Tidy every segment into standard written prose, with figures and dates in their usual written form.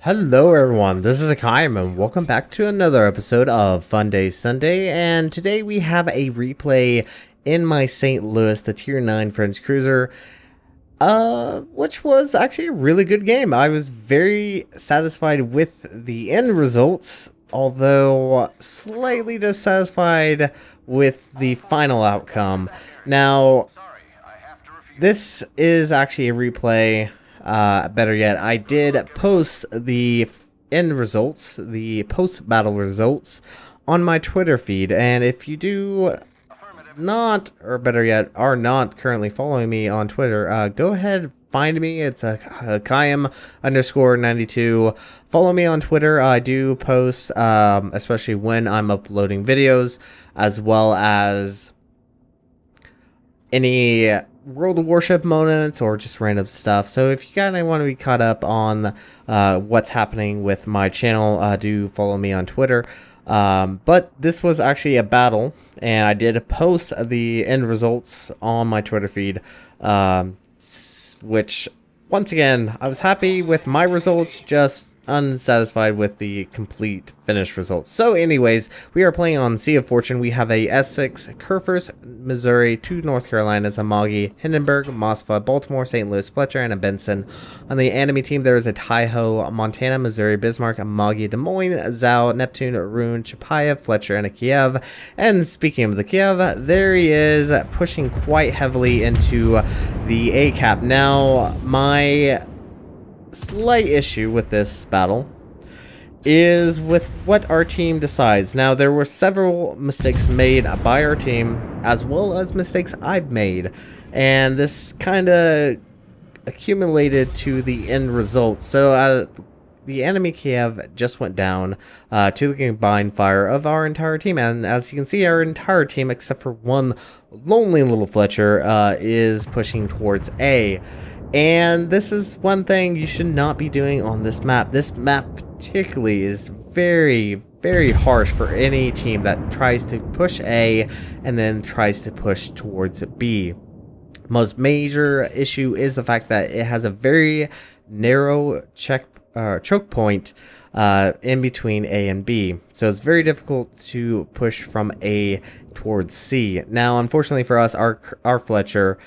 Hello everyone, this is Hakaym and welcome back to another episode of Funday Sunday, and today we have a replay in my St. Louis, the Tier 9 French Cruiser, which was actually a really good game. I was very satisfied with the end results, although slightly dissatisfied with the final outcome. Now, this is actually a replay. Better yet, I did post the end results, the post-battle results, on my Twitter feed, and if you do not, or better yet, are not currently following me on Twitter, go ahead, find me. It's a Hakaym_92. Follow me on Twitter. I do post, especially when I'm uploading videos, as well as any World of Warship moments or just random stuff. So if you kind of want to be caught up on what's happening with my channel, do follow me on Twitter. But this was actually a battle, and I did post the end results on my Twitter feed, which, once again, I was happy with my results, just unsatisfied with the complete finished results. So anyways, we are playing on Sea of Fortune. We have a S6, Kerfers, Missouri, 2 North Carolinas, a Amagi, Hindenburg, Mosfa, Baltimore, St. Louis, Fletcher, and a Benson. On the enemy team, there is a Taiho, Montana, Missouri, Bismarck, Amagi, Des Moines, Zhao, Neptune, Rune, Chapayev, Fletcher, and a Kiev. And speaking of the Kiev, there he is, pushing quite heavily into the A-cap. Now, my slight issue with this battle is with what our team decides. Now, there were several mistakes made by our team, as well as mistakes I've made, and this kind of accumulated to the end result. So the enemy Kiev just went down to the combined fire of our entire team, and as you can see, our entire team, except for one lonely little Fletcher, is pushing towards A. And this is one thing you should not be doing on this map. This map particularly is very, very harsh for any team that tries to push A and then tries to push towards B. Most major issue is the fact that it has a very narrow choke point in between A and B, so it's very difficult to push from A towards C. Now, unfortunately for us, our Fletcher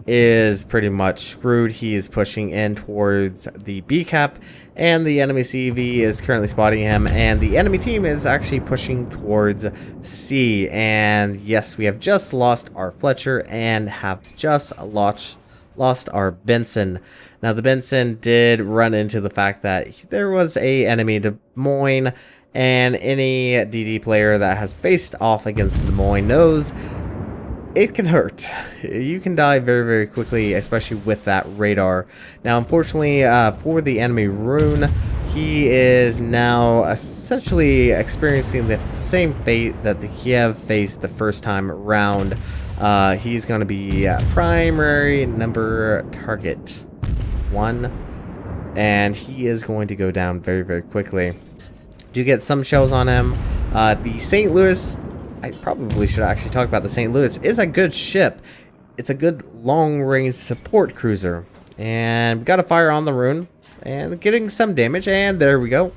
is pretty much screwed. He is pushing in towards the B cap, and the enemy CV is currently spotting him, and the enemy team is actually pushing towards C. And yes, we have just lost our Fletcher and have just lost our Benson. Now, the Benson did run into the fact that there was a enemy Des Moines, and any DD player that has faced off against Des Moines knows it can hurt. You can die very, very quickly, especially with that radar. Now, unfortunately, for the enemy Rune, he is now essentially experiencing the same fate that the Kiev faced the first time around. He's going to be primary number target 1, and he is going to go down very, very quickly. Do get some shells on him. The St. Louis, I probably should actually talk about the St. Louis, is a good ship. It's a good long-range support cruiser. And we got a fire on the Rune, and getting some damage, and there we go.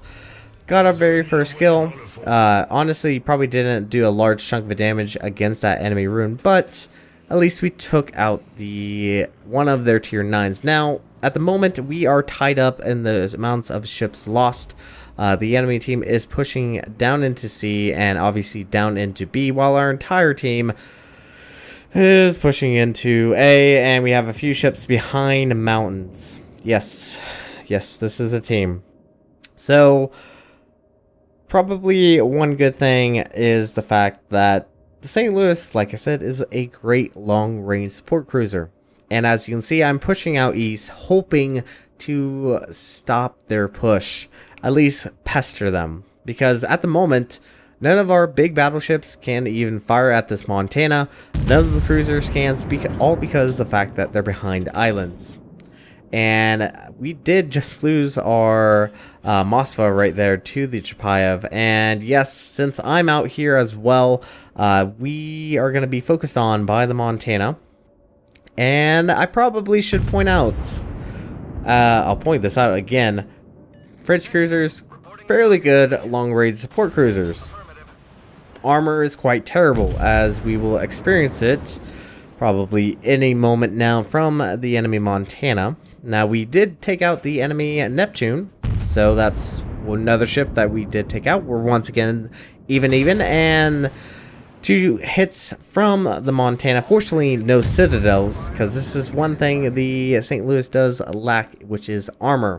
Got our very first kill. Honestly, probably didn't do a large chunk of damage against that enemy Rune, but at least we took out one of their tier 9s. Now, at the moment, we are tied up in the amounts of ships lost. The enemy team is pushing down into C and obviously down into B, while our entire team is pushing into A, and we have a few ships behind mountains. Yes, this is a team. So, probably one good thing is the fact that the St. Louis, like I said, is a great long-range support cruiser. And as you can see, I'm pushing out east, hoping to stop their push. At least pester them, because at the moment, none of our big battleships can even fire at this Montana. None of the cruisers can, all because of the fact that they're behind islands. And we did just lose our Mosfa right there to the Chapayev. And yes, since I'm out here as well, we are going to be focused on by the Montana. And I probably should point out, I'll point this out again, French cruisers, fairly good long-range support cruisers. Armor is quite terrible, as we will experience it probably any moment now from the enemy Montana. Now, we did take out the enemy Neptune, so that's another ship that we did take out. We're once again even, and 2 hits from the Montana. Fortunately, no citadels, because this is one thing the St. Louis does lack, which is armor.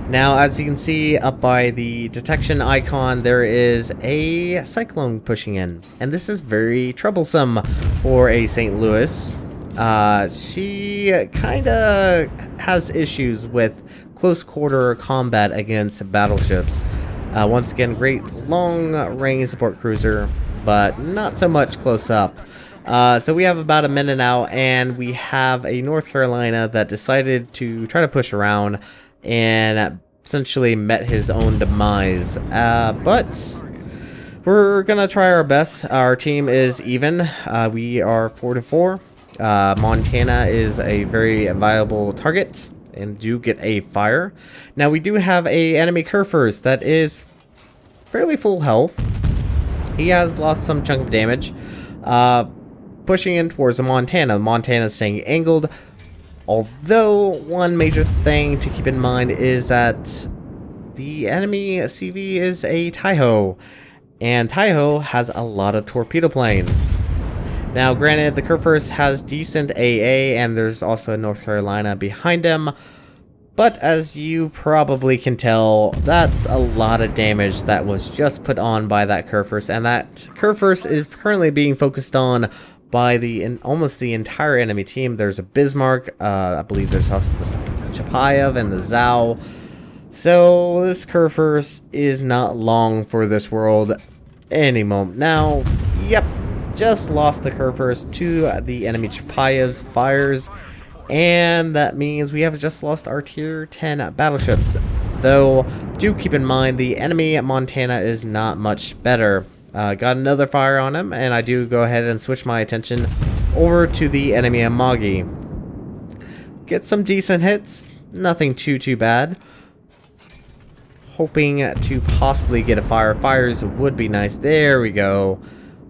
Now, as you can see up by the detection icon, there is a cyclone pushing in, and this is very troublesome for a St. Louis. She kind of has issues with close quarter combat against battleships. Once again, great long-range support cruiser, but not so much close up. So we have about a minute now, and we have a North Carolina that decided to try to push around and essentially met his own demise. But we're gonna try our best. Our team is even. We are 4-4. Montana is a very viable target and do get a fire. Now, we do have a enemy Kerfers that is fairly full health. He has lost some chunk of damage. Pushing in towards the Montana. Montana staying angled. Although, one major thing to keep in mind is that the enemy CV is a Taiho, and Taiho has a lot of torpedo planes. Now, granted, the Kerfers has decent AA, and there's also a North Carolina behind him, but as you probably can tell, that's a lot of damage that was just put on by that Kerfers, and that Kerfers is currently being focused on by almost the entire enemy team. There's a Bismarck, I believe there's also the Chapayev and the Zhao. So this Kerfers is not long for this world any moment now. Yep, just lost the Kerfers to the enemy Chapayev's fires, and that means we have just lost our tier 10 battleships. Though, do keep in mind the enemy Montana is not much better. Got another fire on him, and I do go ahead and switch my attention over to the enemy Amagi. Get some decent hits, nothing too bad. Hoping to possibly get a fire. Fires would be nice. There we go.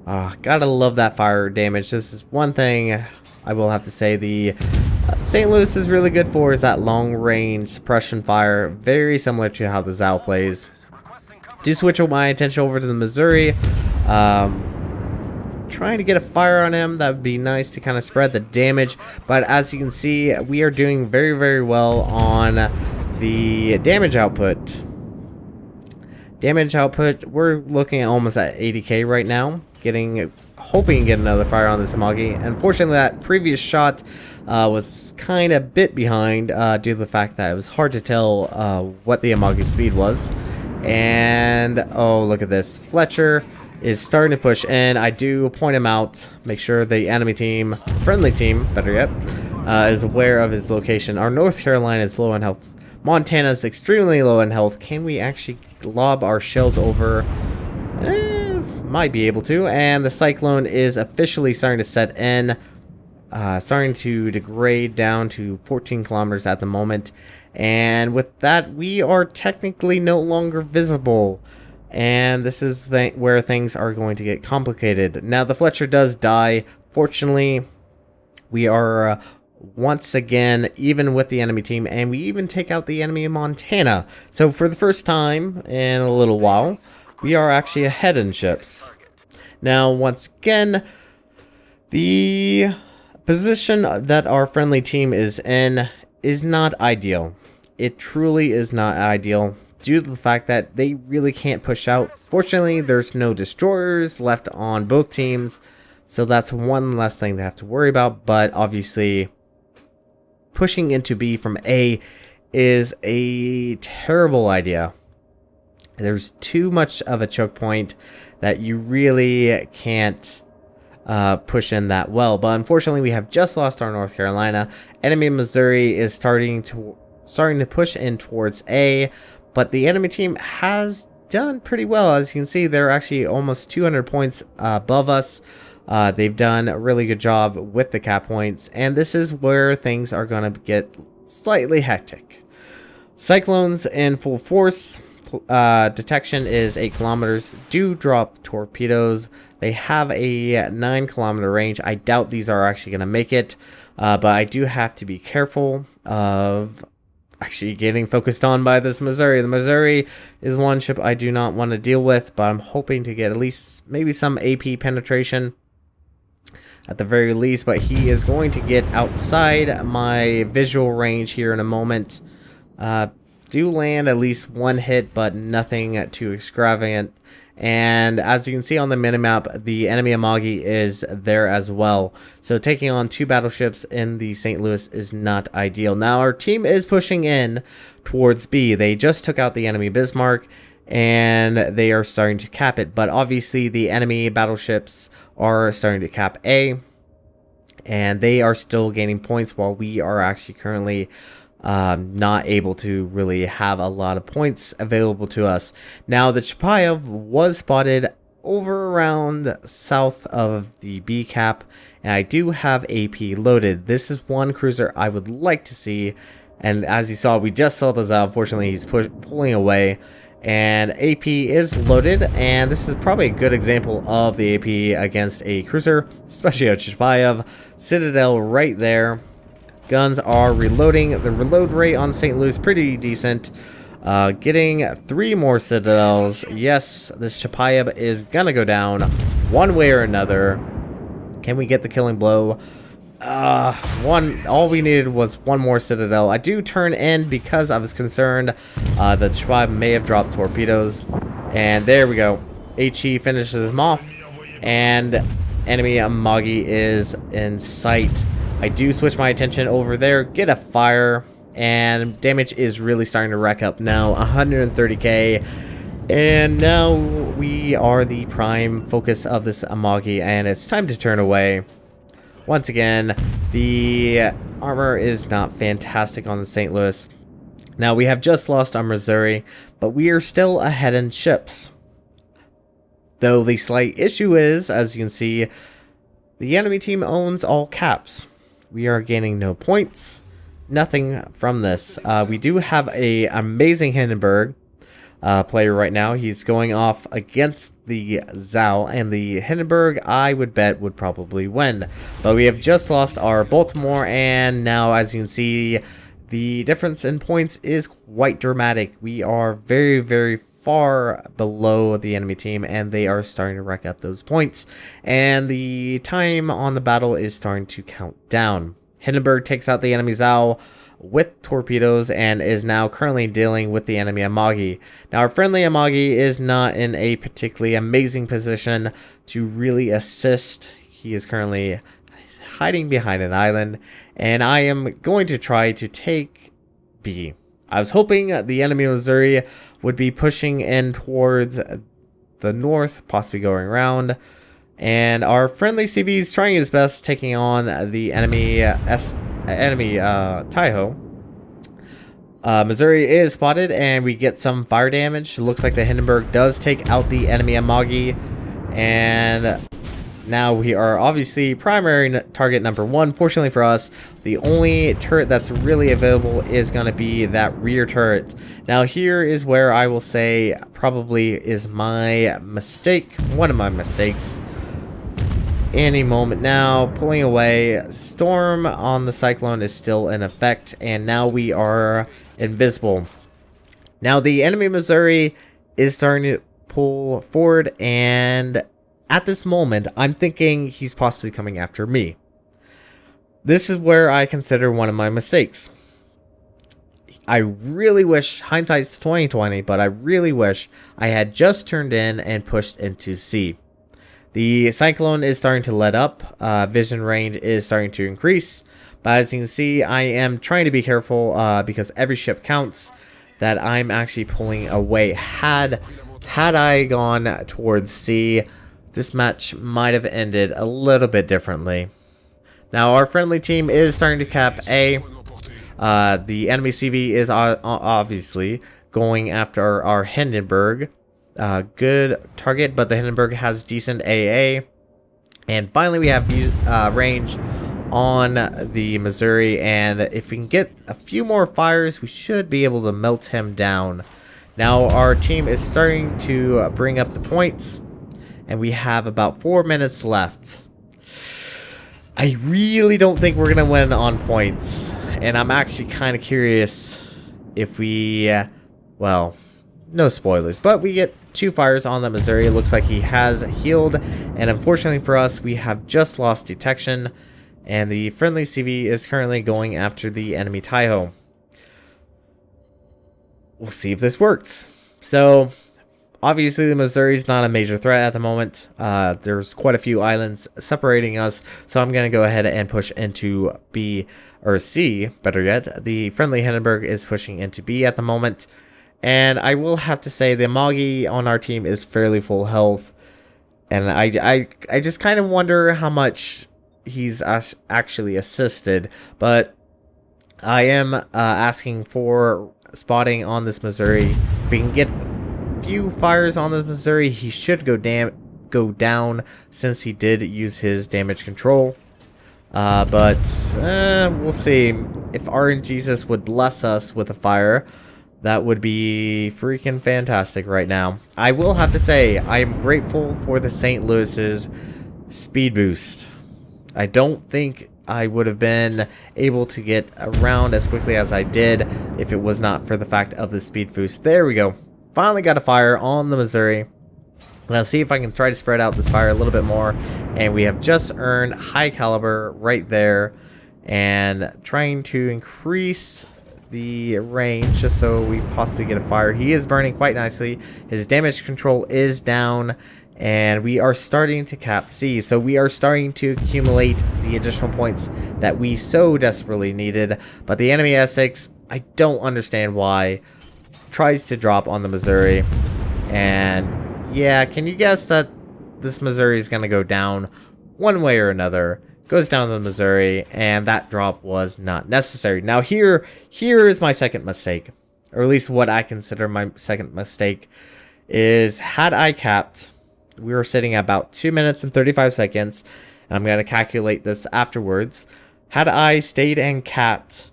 Gotta love that fire damage. This is one thing I will have to say the St. Louis is really good for, is that long range suppression fire. Very similar to how the Zhao plays. Do switch my attention over to the Missouri. Trying to get a fire on him. That would be nice to kind of spread the damage. But as you can see, we are doing very well on the damage output. Damage output, we're looking at almost at 80k right now. Hoping to get another fire on this Amagi. Unfortunately, that previous shot was kind of bit behind due to the fact that it was hard to tell what the Amagi's speed was. And oh, look at this. Fletcher is starting to push in. I do point him out. Make sure the enemy team, friendly team, better yet, is aware of his location. Our North Carolina is low on health. Montana's extremely low in health. Can we actually lob our shells over? Might be able to. And the cyclone is officially starting to set in. Starting to degrade down to 14 kilometers at the moment. And with that, we are technically no longer visible. And this is where things are going to get complicated. Now, the Fletcher does die. Fortunately, we are once again even with the enemy team. And we even take out the enemy in Montana. So for the first time in a little while, we are actually ahead in ships. Now, once again, the position that our friendly team is in is not ideal. It truly is not ideal due to the fact that they really can't push out. Fortunately, there's no destroyers left on both teams, so that's one less thing they have to worry about. But obviously, pushing into B from A is a terrible idea. There's too much of a choke point that you really can't push in that well. But unfortunately, we have just lost our North Carolina. Enemy Missouri is starting to push in towards A, but the enemy team has done pretty well. As you can see, they're actually almost 200 points above us. They've done a really good job with the cap points, and this is where things are going to get slightly hectic. Cyclones in full force. Detection is 8 kilometers. Do drop torpedoes. They have a 9-kilometer range. I doubt these are actually going to make it, but I do have to be careful of actually getting focused on by this Missouri. The Missouri is one ship I do not want to deal with, but I'm hoping to get at least maybe some AP penetration at the very least, but he is going to get outside my visual range here in a moment. Do land at least one hit, but nothing too extravagant. And as you can see on the minimap, the enemy Amagi is there as well. So taking on 2 battleships in the St. Louis is not ideal. Now our team is pushing in towards B. They just took out the enemy Bismarck, and they are starting to cap it. But obviously the enemy battleships are starting to cap A, and they are still gaining points while we are actually currently not able to really have a lot of points available to us. Now the Chapayev was spotted over around south of the B cap, and I do have AP loaded. This is one cruiser I would like to see, and as you saw, we just saw this out. Unfortunately, he's pulling away, and AP is loaded, and this is probably a good example of the AP against a cruiser, especially a Chapayev. Citadel right there. Guns are reloading. The reload rate on St. Louis pretty decent. Getting 3 more Citadels. Yes, this Chapayev is gonna go down one way or another. Can we get the killing blow? All we needed was 1 more Citadel. I do turn in because I was concerned that Chapayev may have dropped torpedoes. And there we go. HE finishes him off, and enemy Amagi is in sight. I do switch my attention over there, get a fire, and damage is really starting to rack up now. 130k, and now we are the prime focus of this Amagi, and it's time to turn away. Once again, the armor is not fantastic on the St. Louis. Now we have just lost our Missouri, but we are still ahead in ships. Though the slight issue is, as you can see, the enemy team owns all caps. We are gaining no points, nothing from this. We do have a amazing Hindenburg player right now. He's going off against the Zao, and the Hindenburg, I would bet, would probably win. But we have just lost our Baltimore, and now, as you can see, the difference in points is quite dramatic. We are very, very far below the enemy team, and they are starting to rack up those points, and the time on the battle is starting to count down. Hindenburg takes out the enemy Zao with torpedoes and is now currently dealing with the enemy Amagi. Now our friendly Amagi is not in a particularly amazing position to really assist. He is currently hiding behind an island, and I am going to try to take B. I was hoping the enemy Missouri would be pushing in towards the north, possibly going around, and our friendly CV is trying his best, taking on the enemy Taiho. Missouri is spotted, and we get some fire damage. It looks like the Hindenburg does take out the enemy Amagi, and now we are obviously primary target number 1. Fortunately for us, the only turret that's really available is going to be that rear turret. Now here is where I will say probably is my mistake, one of my mistakes. Any moment now, pulling away. Storm on the Cyclone is still in effect, and now we are invisible. Now the enemy Missouri is starting to pull forward, and at this moment, I'm thinking he's possibly coming after me. This is where I consider one of my mistakes. I really wish, hindsight's 2020, but I really wish I had just turned in and pushed into C. The Cyclone is starting to let up. Vision range is starting to increase. But as you can see, I am trying to be careful because every ship counts, that I'm actually pulling away. Had I gone towards C, this match might have ended a little bit differently. Now our friendly team is starting to cap A. The enemy CV is obviously going after our Hindenburg. Good target, but the Hindenburg has decent AA. And finally we have range on the Missouri, and if we can get a few more fires, we should be able to melt him down. Now our team is starting to bring up the points, and we have about 4 minutes left. I really don't think we're gonna win on points, and I'm actually kind of curious if we, well, no spoilers, but we get 2 fires on the Missouri. It looks like he has healed, and unfortunately for us, we have just lost detection, and the friendly CV is currently going after the enemy Taiho. We'll see if this works. So, obviously the Missouri is not a major threat at the moment. There's quite a few islands separating us, so I'm going to go ahead and push into B, or C, better yet. The friendly Hindenburg is pushing into B at the moment. And I will have to say the Magi on our team is fairly full health. And I just kind of wonder how much he's actually assisted. But I am asking for spotting on this Missouri. If we can get a few fires on this Missouri, he should go down since he did use his damage control. But we'll see. If RNGesus would bless us with a fire, that would be freaking fantastic right now. I will have to say, I am grateful for the St. Louis's speed boost. I don't think I would have been able to get around as quickly as I did if it was not for the fact of the speed boost. There we go. Finally got a fire on the Missouri. Now see if I can try to spread out this fire a little bit more. And we have just earned high caliber right there. And trying to increase the range just so we possibly get a fire. He is burning quite nicely. His damage control is down. And we are starting to cap C. So we are starting to accumulate the additional points that we so desperately needed. But the enemy Essex, I don't understand why, tries to drop on the Missouri. And yeah, can you guess that this Missouri is going to go down one way or another? Goes down to the Missouri, and that drop was not necessary. Now here is my second mistake, or at least what I consider my second mistake, is had I capped, we were sitting at about 2 minutes and 35 seconds, and I'm going to calculate this afterwards. Had I stayed and capped,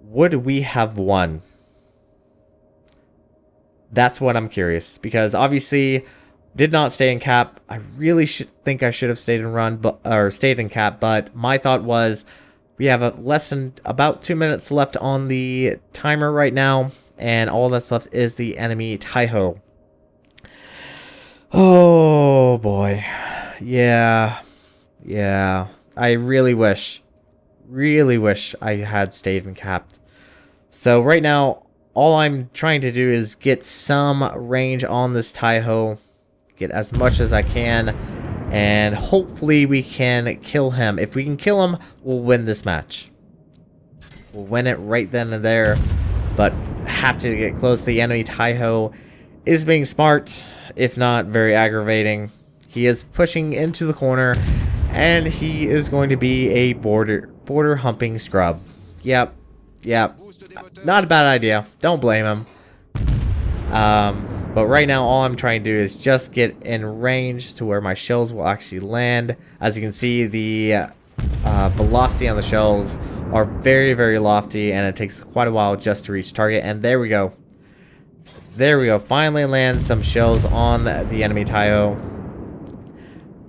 would we have won? That's what I'm curious, because obviously did not stay in cap. I really think I should have stayed and run, or stayed in cap, but my thought was we have about 2 minutes left on the timer right now, and all that's left is the enemy Taiho. Oh boy. Yeah. I really wish I had stayed and capped. So right now, all I'm trying to do is get some range on this Taiho. Get as much as I can, and hopefully we can kill him. If we can kill him, we'll win this match. We'll win it right then and there, but have to get close. The enemy Taiho is being smart, if not very aggravating. He is pushing into the corner, and he is going to be a border humping scrub. Yep. Not a bad idea. Don't blame him. But right now, all I'm trying to do is just get in range to where my shells will actually land. As you can see, the velocity on the shells are very, very lofty, and it takes quite a while just to reach target. And there we go. Finally land some shells on the enemy Taiho.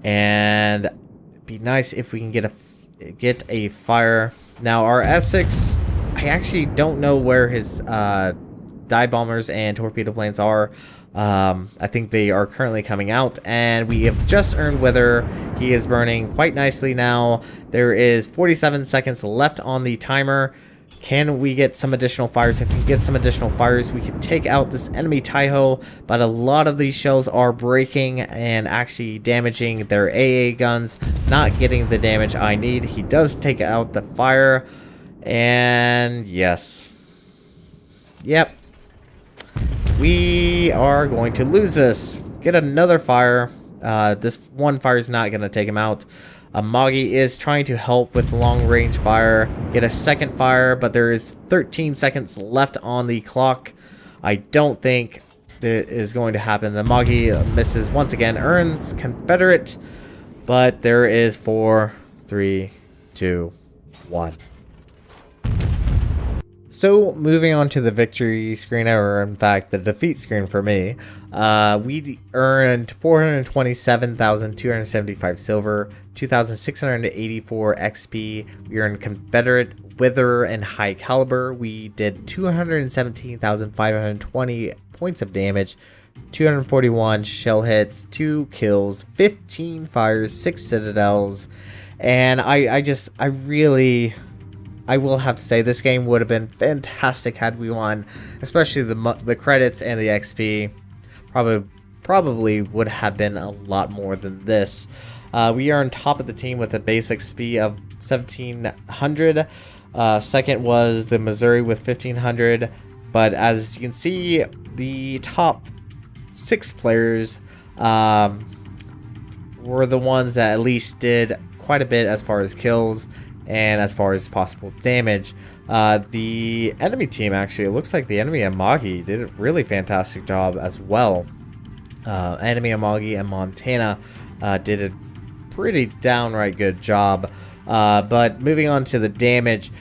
And it'd be nice if we can get a fire. Now, our Essex, I actually don't know where his dive bombers and torpedo planes are. I think they are currently coming out, and we have just earned wither. He is burning quite nicely now. There is 47 seconds left on the timer. Can we get some additional fires? If we get some additional fires, we can take out this enemy Taiho, but a lot of these shells are breaking and actually damaging their AA guns, not getting the damage I need. He does take out the fire, and yes. Yep. We are going to lose this. Get another fire. This one fire is not going to take him out. Magi is trying to help with long-range fire. Get a second fire, but there is 13 seconds left on the clock. I don't think that is going to happen. The Magi misses once again. Earns Confederate, but there is 4, 3, 2, 1. So, moving on to the victory screen, or in fact, the defeat screen for me, we earned 427,275 silver, 2,684 XP. We earned Confederate Wither and High Caliber. We did 217,520 points of damage, 241 shell hits, 2 kills, 15 fires, 6 citadels, and I will have to say this game would have been fantastic had we won, especially the credits and the XP. Probably would have been a lot more than this. We are on top of the team with a base XP of 1,700. Second was the Missouri with 1,500. But as you can see, the top 6 players were the ones that at least did quite a bit as far as kills and as far as possible damage. The enemy team, actually, it looks like the enemy Amagi did a really fantastic job as well. Enemy Amagi and Montana did a pretty downright good job. But moving on to the damage,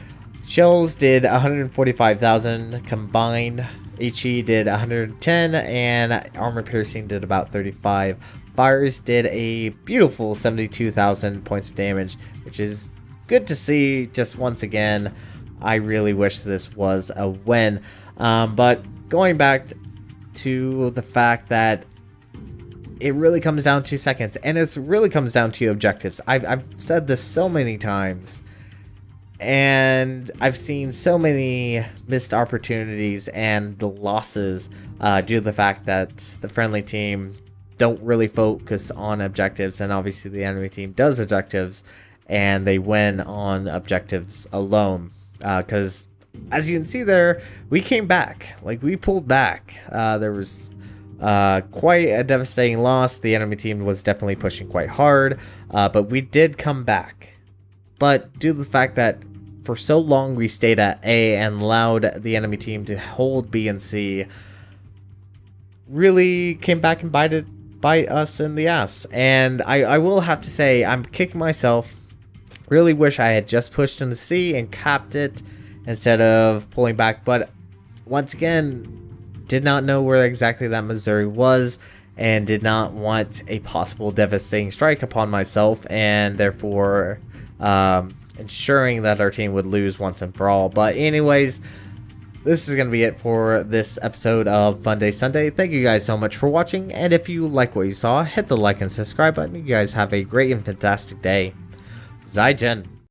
shells did 145,000 combined. HE did 110, and armor piercing did about 35. Fires did a beautiful 72,000 points of damage, which is good to see. Just once again, I really wish this was a win. But going back to the fact that it really comes down to seconds, and it really comes down to objectives. I've said this so many times, and I've seen so many missed opportunities and losses due to the fact that the friendly team don't really focus on objectives, and obviously the enemy team does objectives, and they win on objectives alone. Because as you can see there, we came back. Like, we pulled back. There was quite a devastating loss. The enemy team was definitely pushing quite hard, but we did come back. But due to the fact that for so long we stayed at A and allowed the enemy team to hold B and C, really came back and bite us in the ass. And I will have to say, I'm kicking myself. Really wish I had just pushed into C and capped it instead of pulling back, but once again, did not know where exactly that Missouri was, and did not want a possible devastating strike upon myself, and therefore ensuring that our team would lose once and for all. But anyways, this is going to be it for this episode of Funday Sunday. Thank you guys so much for watching, and if you like what you saw, hit the like and subscribe button. You guys have a great and fantastic day. Zaijian.